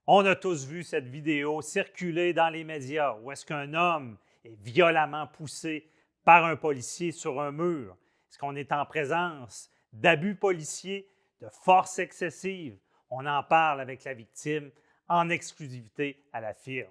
On a tous vu cette vidéo circuler dans les médias où est-ce qu'un homme est violemment poussé par un policier sur un mur. Est-ce qu'on est en présence d'abus policiers, de force excessive? On en parle avec la victime en exclusivité à la firme.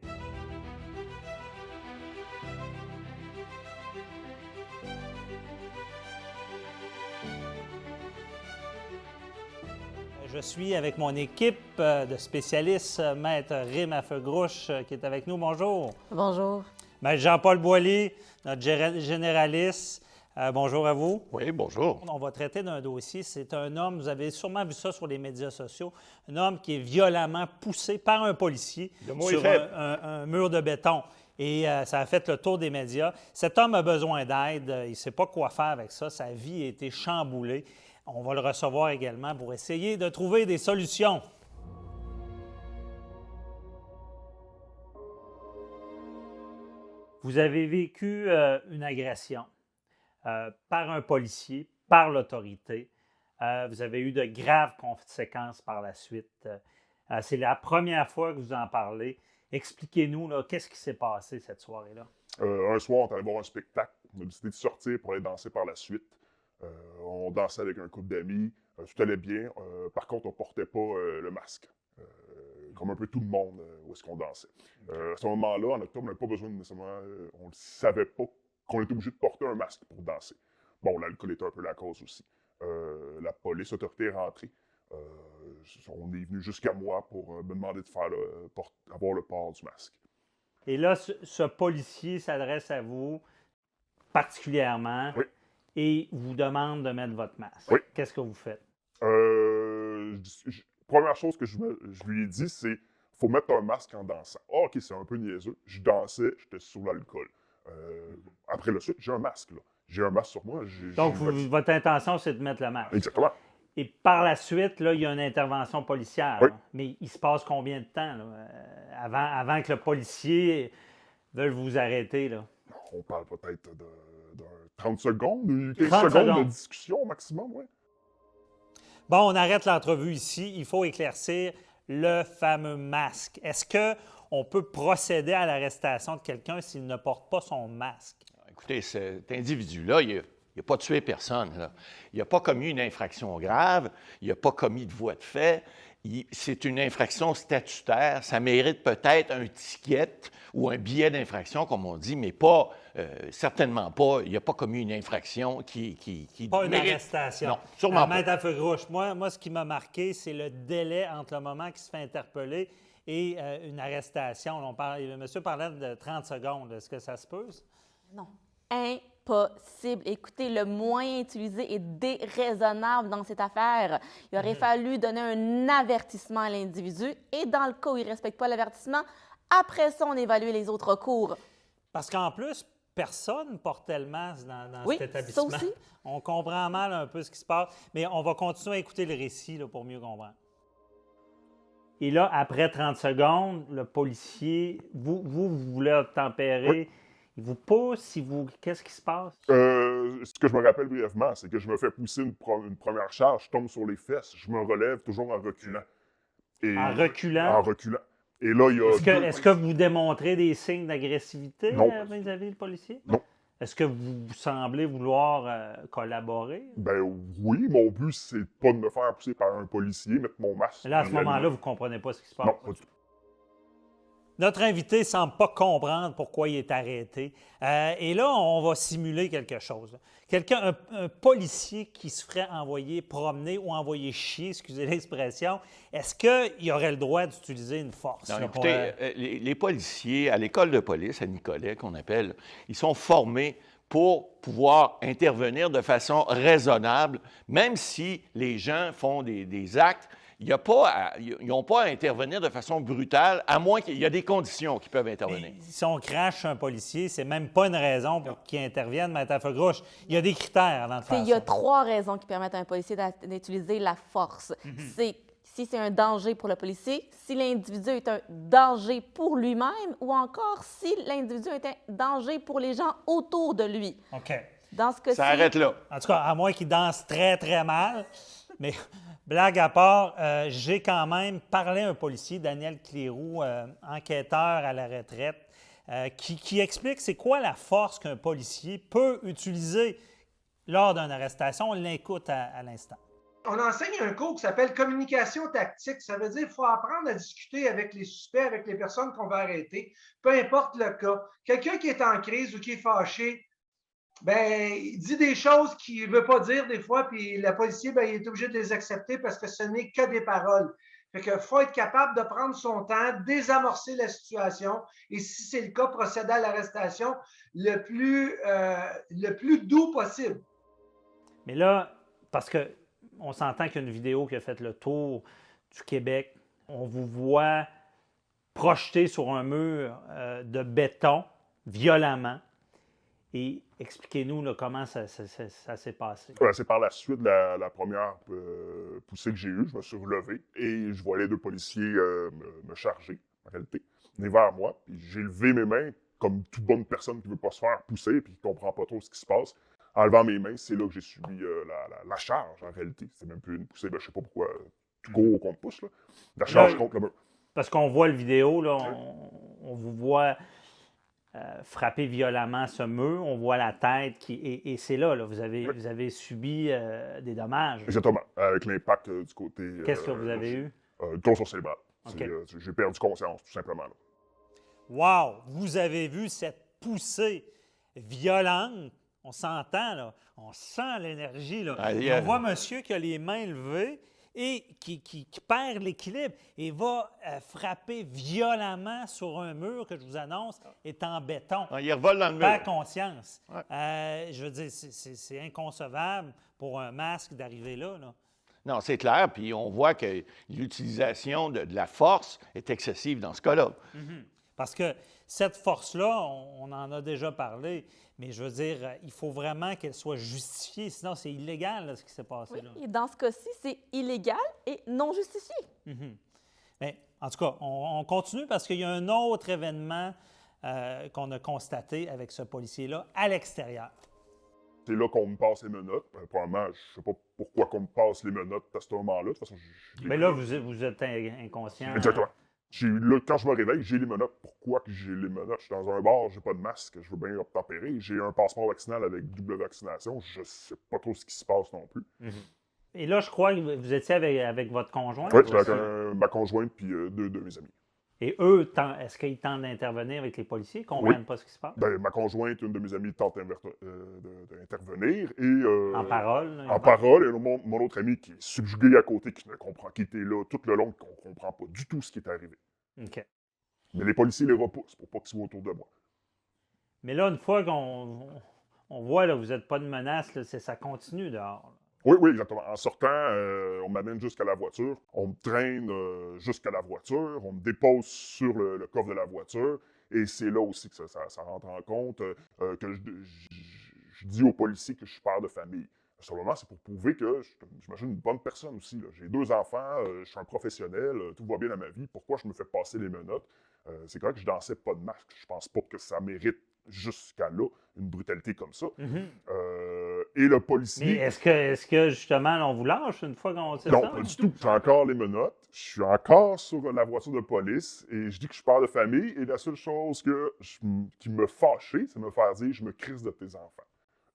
Je suis avec mon équipe de spécialistes, Maître Rim Affegrouche, qui est avec nous. Bonjour. Bonjour. Maître Jean-Paul Boily, notre généraliste. Bonjour à vous. Oui, bonjour. On va traiter d'un dossier. C'est un homme, vous avez sûrement vu ça sur les médias sociaux, un homme qui est violemment poussé par un policier sur un mur de béton. Et ça a fait le tour des médias. Cet homme a besoin d'aide. Il ne sait pas quoi faire avec ça. Sa vie a été chamboulée. On va le recevoir également pour essayer de trouver des solutions. Vous avez vécu une agression par un policier, par l'autorité. Vous avez eu de graves conséquences par la suite. C'est la première fois que vous en parlez. Expliquez-nous, qu'est-ce qui s'est passé cette soirée-là? Un soir, on est allé voir un spectacle. On a décidé de sortir pour aller danser par la suite. On dansait avec un couple d'amis. Tout allait bien. Par contre, on ne portait pas le masque. Comme un peu tout le monde où est-ce qu'on dansait. À ce moment-là, en octobre, on n'avait pas besoin nécessairement... on ne savait pas qu'on était obligé de porter un masque pour danser. Bon, l'alcool était un peu la cause aussi. La police, l'autorité est rentrée. On est venu jusqu'à moi pour me demander de faire avoir le port du masque. Et là, ce policier s'adresse à vous particulièrement. Oui. Et vous demande de mettre votre masque. Oui. Qu'est-ce que vous faites? Première chose que je lui ai dit, c'est « faut mettre un masque en dansant ». Ah, OK, c'est un peu niaiseux. Je dansais, j'étais sous l'alcool. Après le suite, j'ai un masque, là. J'ai un masque sur moi. Donc, votre intention, c'est de mettre le masque. Exactement. Et par la suite, là, il y a une intervention policière. Oui. Mais il se passe combien de temps là, avant que le policier veuille vous arrêter? Là? On parle peut-être de 30 secondes, 15 30 secondes de discussion au maximum, oui. Bon, on arrête l'entrevue ici. Il faut éclaircir le fameux masque. Est-ce qu'on peut procéder à l'arrestation de quelqu'un s'il ne porte pas son masque? Écoutez, cet individu-là, il n'a pas tué personne, là. Il n'a pas commis une infraction grave, il n'a pas commis de voie de fait. C'est une infraction statutaire. Ça mérite peut-être un ticket ou un billet d'infraction, comme on dit, mais pas, certainement pas. Il n'a pas commis une infraction qui pas une mérite... arrestation. Non, sûrement pas. Maître Affegrouche, moi, ce qui m'a marqué, c'est le délai entre le moment qu'il se fait interpeller et une arrestation. Le monsieur parlait de 30 secondes. Est-ce que ça se peut? Non. Impossible. Écoutez, le moyen utilisé est déraisonnable dans cette affaire. Il aurait fallu donner un avertissement à l'individu et dans le cas où il ne respecte pas l'avertissement, après ça, on évalue les autres recours. Parce qu'en plus, personne ne portait le masque dans Oui, cet établissement. ça aussi. On comprend mal un peu ce qui se passe, mais on va continuer à écouter le récit là, pour mieux comprendre. Et là, après 30 secondes, le policier, vous voulez obtempérer. Oui. Il vous pousse, qu'est-ce qui se passe? Ce que je me rappelle brièvement, c'est que je me fais pousser une première charge, je tombe sur les fesses, je me relève toujours en reculant. En reculant? En reculant. Et là, il y a... Est-ce que vous démontrez des signes d'agressivité vis-à-vis du policier? Non. Est-ce que vous semblez vouloir collaborer? Ben oui, mon but, c'est pas de me faire pousser par un policier, mettre mon masque. Là, à ce moment-là, vous ne comprenez pas ce qui se passe? Non, pas du tout. Notre invité ne semble pas comprendre pourquoi il est arrêté. Et là, on va simuler quelque chose. Un policier qui se ferait envoyer promener ou envoyer chier, excusez l'expression, est-ce qu'il aurait le droit d'utiliser une force? Non, écoutez, les policiers, à l'école de police, à Nicolet, qu'on appelle, ils sont formés pour pouvoir intervenir de façon raisonnable, même si les gens font des actes. Ils n'ont pas à intervenir de façon brutale, à moins qu'il y ait des conditions qui peuvent intervenir. Mais si on crache un policier, c'est même pas une raison pour qu'il intervienne, Maître Affegrouche. Il y a des critères avant de faire ça. Il y a 3 raisons qui permettent à un policier d'utiliser la force. C'est si c'est un danger pour le policier, si l'individu est un danger pour lui-même ou encore si l'individu est un danger pour les gens autour de lui. OK. Dans ce cas-ci... Ça arrête là. En tout cas, à moins qu'il danse très, très mal. Mais Blague à part, j'ai quand même parlé à un policier, Daniel Cléroux, enquêteur à la retraite, qui explique c'est quoi la force qu'un policier peut utiliser lors d'une arrestation. On l'écoute à l'instant. On enseigne un cours qui s'appelle communication tactique. Ça veut dire qu'il faut apprendre à discuter avec les suspects, avec les personnes qu'on va arrêter, peu importe le cas. Quelqu'un qui est en crise ou qui est fâché, ben, il dit des choses qu'il ne veut pas dire des fois, puis le policier, ben, il est obligé de les accepter parce que ce n'est que des paroles. Fait qu'il faut être capable de prendre son temps, désamorcer la situation et, si c'est le cas, procéder à l'arrestation le plus doux possible. Mais là, parce qu'on s'entend qu'il y a une vidéo qui a fait le tour du Québec, on vous voit projeté sur un mur de béton violemment. Et expliquez-nous là, comment ça s'est passé. C'est par la suite de la première poussée que j'ai eue. Je me suis relevé et je vois les deux policiers me charger, en réalité, venir vers moi. Puis j'ai levé mes mains comme toute bonne personne qui ne veut pas se faire pousser et qui ne comprend pas trop ce qui se passe. En levant mes mains, c'est là que j'ai subi la charge, en réalité. C'était même plus une poussée, je ne sais pas pourquoi tu cours qu'on te pousse. Là. La charge contre le mur. Parce qu'on voit le vidéo, là, on vous voit frapper violemment ce mur, on voit la tête et c'est là, vous avez subi des dommages. Exactement, avec l'impact du côté... Qu'est-ce que vous avez eu? Une torsion cérébrale. Okay. J'ai perdu conscience, tout simplement. Là. Wow! Vous avez vu cette poussée violente. On s'entend, là. On sent l'énergie, là. On voit monsieur qui a les mains levées et qui perd l'équilibre et va frapper violemment sur un mur que je vous annonce est en béton. Il revole dans le mur. Perd conscience. Ouais. Je veux dire, c'est inconcevable pour un masque d'arriver là. Non, c'est clair. Puis on voit que l'utilisation de la force est excessive dans ce cas-là. Mm-hmm. Parce que cette force-là, on en a déjà parlé, mais je veux dire, il faut vraiment qu'elle soit justifiée, sinon c'est illégal là, ce qui s'est passé oui, là. Et dans ce cas-ci, c'est illégal et non justifié. Mm-hmm. Mais, en tout cas, on continue parce qu'il y a un autre événement qu'on a constaté avec ce policier-là à l'extérieur. C'est là qu'on me passe les menottes. Probablement, je ne sais pas pourquoi qu'on me passe les menottes à ce moment-là. De toute façon, mais là, vous êtes inconscient. Exactement. Là, quand je me réveille, j'ai les menottes. Pourquoi que j'ai les menottes? Je suis dans un bar, j'ai pas de masque, je veux bien obtempérer. J'ai un passeport vaccinal avec double vaccination. Je sais pas trop ce qui se passe non plus. Mm-hmm. Et là, je crois que vous étiez avec votre conjoint. Oui, j'étais avec ma conjointe puis deux de mes amis. Et eux, est-ce qu'ils tentent d'intervenir avec les policiers? Ils ne comprennent pas ce qui se passe? Ben, ma conjointe, une de mes amies, tente d'intervenir. Et, en parole? En parole. Et mon autre ami qui est subjugué à côté, qui était là tout le long, qui ne comprend pas du tout ce qui est arrivé. OK. Mais les policiers les repoussent pour pas qu'ils soient autour de moi. Mais là, une fois qu'on voit, là, vous n'êtes pas de menace, là, ça continue dehors. Là. Oui, exactement. En sortant, on m'amène jusqu'à la voiture. On me traîne jusqu'à la voiture. On me dépose sur le coffre de la voiture. Et c'est là aussi que ça rentre en compte que je dis aux policiers que je suis père de famille. Simplement, c'est pour prouver que j'imagine une bonne personne aussi. J'ai 2 enfants, je suis un professionnel, tout va bien dans ma vie. Pourquoi je me fais passer les menottes? C'est correct que je dansais pas de masque. Je pense pas que ça mérite jusqu'à là une brutalité comme ça. Mm-hmm. Et le policier... Mais est-ce que justement, on vous lâche une fois qu'on sait ça? Non, pas du tout. J'ai encore les menottes. Je suis encore sur la voiture de police et je dis que je suis père de famille. Et la seule chose qui me fâchait, c'est de me faire dire « je me crisse de tes enfants ».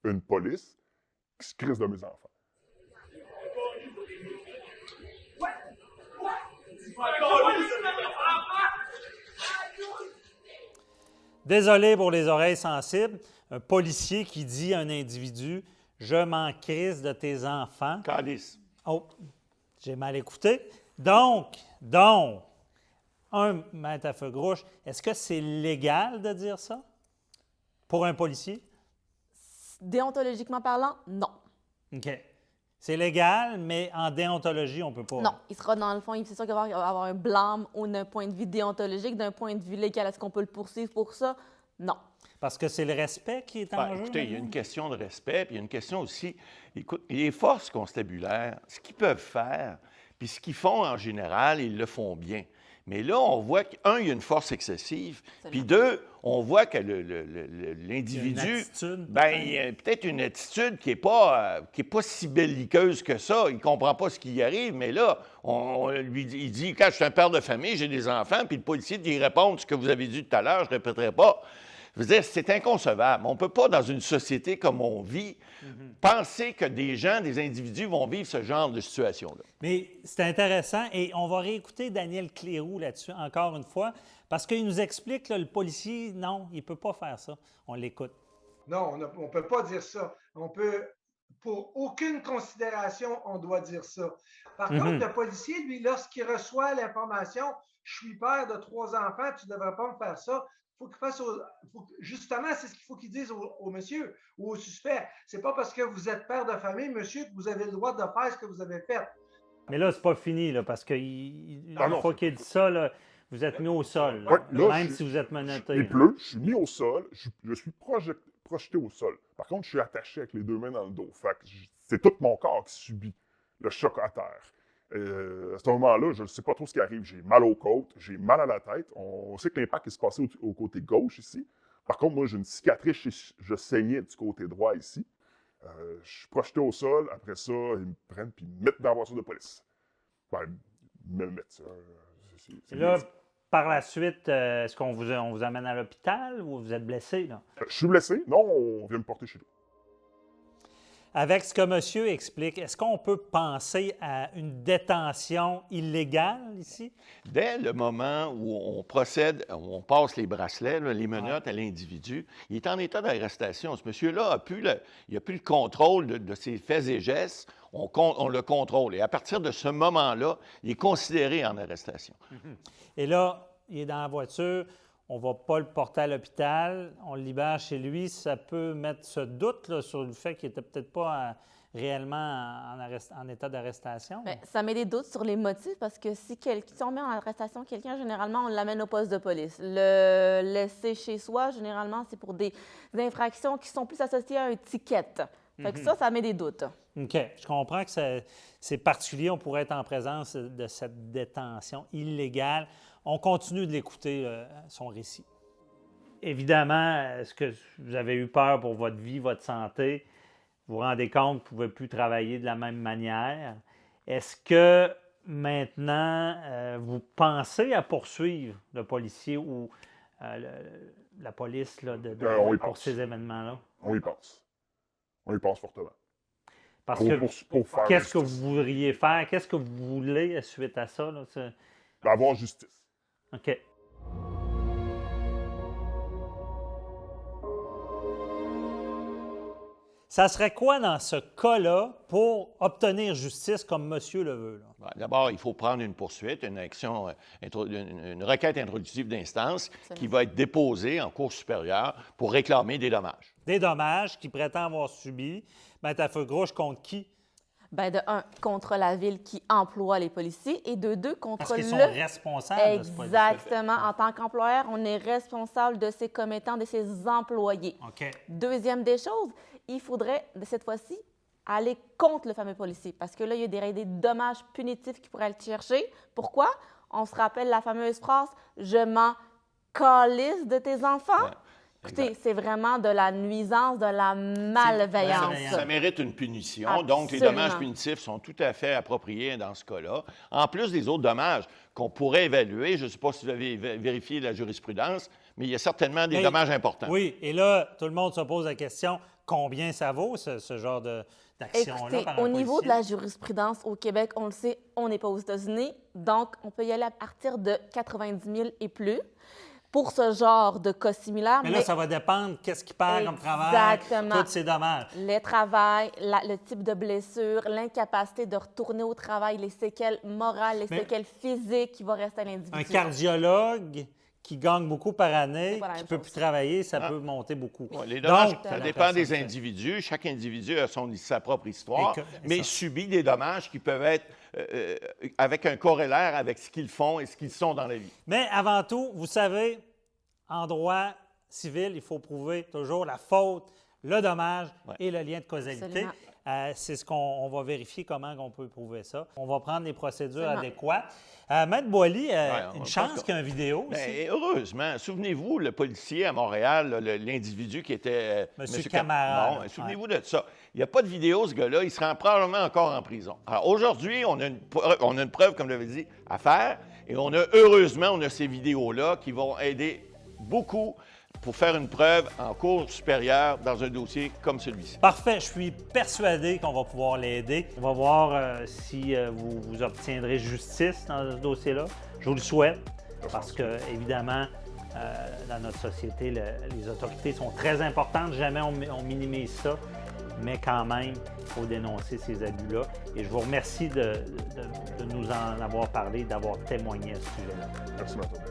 Une police qui se crisse de mes enfants. Désolé pour les oreilles sensibles. Un policier qui dit à un individu « je m'en crisse de tes enfants ». Calice. Oh, j'ai mal écouté. Donc, maître à feu grouche, est-ce que c'est légal de dire ça pour un policier? Déontologiquement parlant, non. OK. C'est légal, mais en déontologie, on ne peut pas. Non, il sera dans le fond, c'est sûr qu'il va y avoir un blâme d'un point de vue déontologique, d'un point de vue légal. Est-ce qu'on peut le poursuivre pour ça? Non. Parce que c'est le respect qui est en jeu. Écoutez, il y a une question de respect, puis il y a une question aussi, écoute, les forces constabulaires, ce qu'ils peuvent faire, puis ce qu'ils font en général, ils le font bien. Mais là, on voit qu'un, il y a une force excessive, puis deux, on voit que l'individu, il a peut-être une attitude qui n'est pas si belliqueuse que ça. Il ne comprend pas ce qui y arrive, mais là, il dit, quand je suis un père de famille, j'ai des enfants, puis le policier dit répondre ce que vous avez dit tout à l'heure, je ne répéterai pas. Je veux dire, c'est inconcevable. On ne peut pas, dans une société comme on vit, penser que des individus vont vivre ce genre de situation-là. Mais c'est intéressant et on va réécouter Daniel Cléroux là-dessus encore une fois parce qu'il nous explique, là, le policier, non, il ne peut pas faire ça. On l'écoute. Non, on ne peut pas dire ça. Pour aucune considération, on doit dire ça. Par contre, le policier, lui, lorsqu'il reçoit l'information, je suis père de 3 enfants, tu ne devrais pas me faire ça. Justement, c'est ce qu'il faut qu'il dise au monsieur ou au suspect. C'est pas parce que vous êtes père de famille, monsieur, que vous avez le droit de faire ce que vous avez fait. Mais là, c'est pas fini, là, parce une fois qu'il dit ça, là, vous êtes mis au sol, là, même si vous êtes menotté. Il pleut, je suis mis au sol, je suis projeté au sol. Par contre, je suis attaché avec les 2 mains dans le dos. Fait que c'est tout mon corps qui subit le choc à terre. À ce moment-là, je ne sais pas trop ce qui arrive. J'ai mal aux côtes, j'ai mal à la tête. On sait que l'impact est se passé au côté gauche ici. Par contre, moi, j'ai une cicatrice et je saignais du côté droit ici. Je suis projeté au sol. Après ça, ils me prennent et me mettent dans la voiture de police. Ben, me mettent ça. Et là, par la suite, est-ce qu'on vous amène à l'hôpital ou vous êtes blessé, là? Je suis blessé. Non, on vient me porter chez lui. Avec ce que monsieur explique, est-ce qu'on peut penser à une détention illégale ici? Dès le moment où on procède, où on passe les bracelets, là, les menottes à l'individu, il est en état d'arrestation. Ce monsieur-là il n'a plus le contrôle de ses faits et gestes. On le contrôle. Et à partir de ce moment-là, il est considéré en arrestation. Et là, il est dans la voiture. On ne va pas le porter à l'hôpital, on le libère chez lui. Ça peut mettre ce doute là, sur le fait qu'il n'était peut-être pas réellement en état d'arrestation. Bien, ça met des doutes sur les motifs parce que si on met en arrestation quelqu'un, généralement, on l'amène au poste de police. Le laisser chez soi, généralement, c'est pour des infractions qui sont plus associées à un ticket. Fait que ça met des doutes. OK. Je comprends que c'est particulier. On pourrait être en présence de cette détention illégale. On continue de l'écouter, son récit. Évidemment, est-ce que vous avez eu peur pour votre vie, votre santé? Vous vous rendez compte que vous ne pouvez plus travailler de la même manière. Est-ce que maintenant, vous pensez à poursuivre le policier ou la police là, pour ces événements-là? On y pense. On y pense fortement. Parce que qu'est-ce que vous voudriez faire? Qu'est-ce que vous voulez suite à ça? Là, avoir justice. OK. Ça serait quoi dans ce cas-là pour obtenir justice comme monsieur le veut? Bon, d'abord, il faut prendre une poursuite, une action, une requête introductive d'instance qui va être déposée en cour supérieure pour réclamer des dommages. Des dommages qu'il prétend avoir subis. Bien, à feu gauche contre qui? Bien, de un, contre la ville qui emploie les policiers et de deux, contre Parce qu'ils sont responsables de ce policier. Exactement. En tant qu'employeur, on est responsable de ses commettants, de ses employés. OK. Deuxième des choses, il faudrait, cette fois-ci, aller contre le fameux policier. Parce que là, il y a des dommages punitifs qui pourraient le chercher. Pourquoi? On se rappelle la fameuse phrase « Je m'en calisse de tes enfants ». Ouais. Écoutez, c'est vraiment de la nuisance, de la malveillance. Ça mérite une punition. Absolument. Donc, les dommages punitifs sont tout à fait appropriés dans ce cas-là. En plus des autres dommages qu'on pourrait évaluer, je ne sais pas si vous avez vérifié la jurisprudence, mais il y a certainement des dommages importants. Oui, et là, tout le monde se pose la question, combien ça vaut, ce genre d'action-là par un au niveau policier? de la jurisprudence au Québec, on le sait, on n'est pas aux États-Unis, donc on peut y aller à partir de 90 000 et plus. Pour ce genre de cas similaires. Mais là, ça va dépendre qu'est-ce qu'il perd comme travail, tous ces dommages. Le travail, le type de blessure, l'incapacité de retourner au travail, les séquelles morales, les séquelles physiques qui vont rester à l'individu. Un cardiologue qui gagne beaucoup par année, qui ne peut plus travailler, ça peut monter beaucoup. Ouais, les dommages, ça dépend des individus. Chaque individu a sa propre histoire, mais subit des dommages qui peuvent être avec un corrélaire avec ce qu'ils font et ce qu'ils sont dans la vie. Mais avant tout, vous savez, en droit civil, il faut prouver toujours la faute, le dommage et le lien de causalité. Absolument. c'est ce qu'on va vérifier comment on peut prouver ça. On va prendre les procédures Absolument. adéquates. Maître Boily, une chance qu'il y ait une vidéo aussi. Bien, heureusement. Souvenez-vous, le policier à Montréal, l'individu qui était... Monsieur Camara. Bon, souvenez-vous de ça. Il n'y a pas de vidéo, ce gars-là. Il sera probablement encore en prison. Alors, aujourd'hui, on a une preuve, comme je l'avais dit, à faire. Et heureusement, on a ces vidéos-là qui vont aider beaucoup pour faire une preuve en cour supérieure dans un dossier comme celui-ci. Parfait. Je suis persuadé qu'on va pouvoir l'aider. On va voir si vous obtiendrez justice dans ce dossier-là. Je vous le souhaite parce que, évidemment, dans notre société, les autorités sont très importantes. Jamais on minimise ça. Mais quand même, il faut dénoncer ces abus-là. Et je vous remercie de nous en avoir parlé, d'avoir témoigné à ce sujet-là. Merci, Martin.